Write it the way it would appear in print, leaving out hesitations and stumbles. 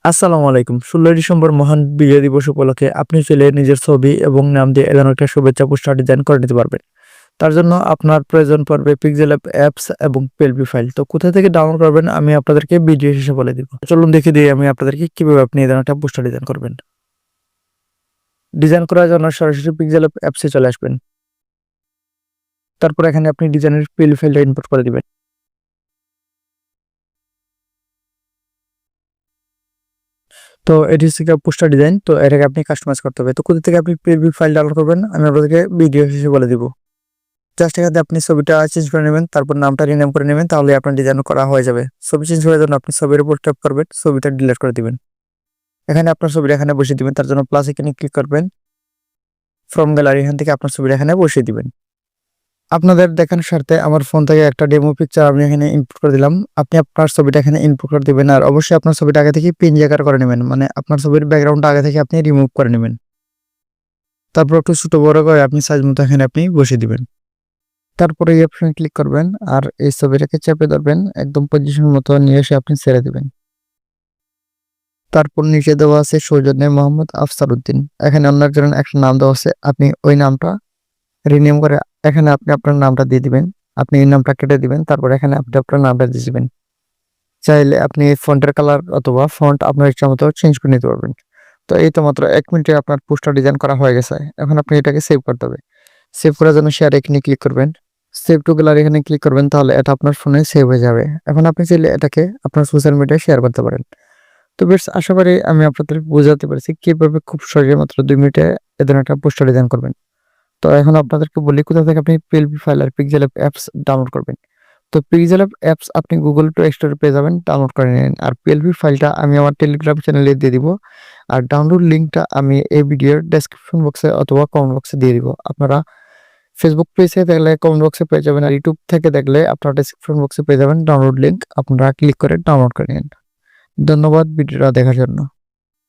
আসসালামু আলাইকুম। ১৬ই ডিসেম্বর মহান বিজয় দিবস উপলক্ষে আপনি চাইলে নিজের ছবি এবং নাম দিয়ে এ ধরনের একটা শুভেচ্ছা পোস্টার ডিজাইন করে নিতে পারবেন। তার জন্য আপনার প্রয়োজন পড়বে পিক্সেল অ্যাপস এবং পিএলপি ফাইল। তো কোথা থেকে ডাউনলোড করবেন আমি আপনাদেরকে ভিডিও শেষে বলে দিব। চলুন দেখিয়ে দিই আমি আপনাদেরকে কিভাবে আপনি এই ধরনের একটা পোস্টার ডিজাইন করবেন। ডিজাইন করার জন্য সরাসরি পিক্সেল অ্যাপসে চলে আসবেন। তারপর এখানে আপনি ডিজাইনের পিএলপি ফাইলটা ইম্পোর্ট করে দিবেন। তো এটি হচ্ছে গিয়ে পোস্টার ডিজাইন। তো এটাকে আপনি কাস্টমাইজ করতে হবে। তো কোথা থেকে আপনি পিএলপি ফাইল ডাউনলোড করবেন আমি আপনাদেরকে ভিডিও শেষে বলে দিব। জাস্ট এখানে আপনি ছবিটা চেঞ্জ করে নেবেন, তারপর নামটা রিনেম করে নেবেন, তাহলে আপনার ডিজাইন করা হয়ে যাবে। ছবি চেঞ্জ করার জন্য আপনি ছবির উপর ট্যাপ করবেন, ছবিটা ডিলিট করে দিবেন। এখানে আপনার ছবিটা এখানে বসিয়ে দিবেন, তার জন্য প্লাস এখানে ক্লিক করবেন। ফ্রম গ্যালারি এখান থেকে আপনার ছবিটা এখানে বসিয়ে দিবেন। আপনাদের দেখানোর স্বার্থে আমার ফোন থেকে একটা ডেমো পিকচার আমি এখানে ইনপুট করে দিলাম। আপনি আপনার ছবিটা এখানে ইনপুট করে দিবেন, আর অবশ্যই আপনার ছবিটা আগে থেকে পিএনজি আকার করে নেবেন, মানে আপনার ছবির ব্যাকগ্রাউন্ডটা আগে থেকে আপনি রিমুভ করে নেবেন। তারপর একটু ছোট বড় করে আপনি সাইজ মতো এখানে আপনি বসিয়ে দিবেন। তারপরে এই অপশনে ক্লিক করবেন আর এই ছবিটাকে চেপে ধরবেন, একদম পজিশন মতো নিয়ে এসে আপনি ছেড়ে দিবেন। তারপর নিচে দেওয়া আছে সৌজন্যে মোহাম্মদ আফসার উদ্দিন। এখানে অন্য একজনের একটা নাম দেওয়া আছে, আপনি ওই নামটা রিনেম করে এখানে আপনি আপনার নামটা দিয়ে দিবেন। আপনি এই নামটা কেটে দিবেন, তারপর এখানে আপনি আপনার নামটা দিয়ে দিবেন। চাইলে আপনি ফন্টের কালার অথবা ফন্ট আপনার ইচ্ছা মতো চেঞ্জ করে নিতে পারবেন। তো এই তো মাত্র 1 মিনিটে আপনার পোস্টার ডিজাইন করা হয়ে গেছে। এখন আপনি এটাকে সেভ করতে হবে। সেভ করার জন্য শেয়ার এখানে ক্লিক করবেন। সেভ টু গ্যালারি এখানে ক্লিক করবেন, তাহলে এটা আপনার ফোনে সেভ হয়ে যাবে। এখন আপনি চাইলে এটাকে আপনার সোশ্যাল মিডিয়ায় শেয়ার করতে পারেন। তো বেশ, আশা করি আমি আপনাদের বোঝাতে পেরেছি কিভাবে খুব সহজে মাত্র 2 মিনিটে এ ধরনের একটা পোস্টার ডিজাইন করবেন। তো এখন আপনাদেরকে বলি কোথা থেকে আপনি পিএলপি ফাইল আর পিক্সেল অ্যাপস ডাউনলোড করবেন। তো পিক্সেল অ্যাপস আপনি গুগল প্লে স্টোরে পেয়ে যাবেন, ডাউনলোড করে নিন। আর পিএলপি ফাইলটা আমি আমার টেলিগ্রাম চ্যানেলে দিয়ে দিব। আর ডাউনলোড লিঙ্কটা আমি এই ভিডিওর ডেসক্রিপশন বক্সে অথবা কমেন্ট বক্সে দিয়ে দিব। আপনারা ফেসবুক পেজে দেখলে কমেন্ট বক্সে পেয়ে যাবেন, আর ইউটিউব থেকে দেখলে আপনারা ডেসক্রিপশন বক্সে পেয়ে যাবেন ডাউনলোড লিঙ্ক। আপনারা ক্লিক করে ডাউনলোড করে নিন। ধন্যবাদ ভিডিওটা দেখার জন্য।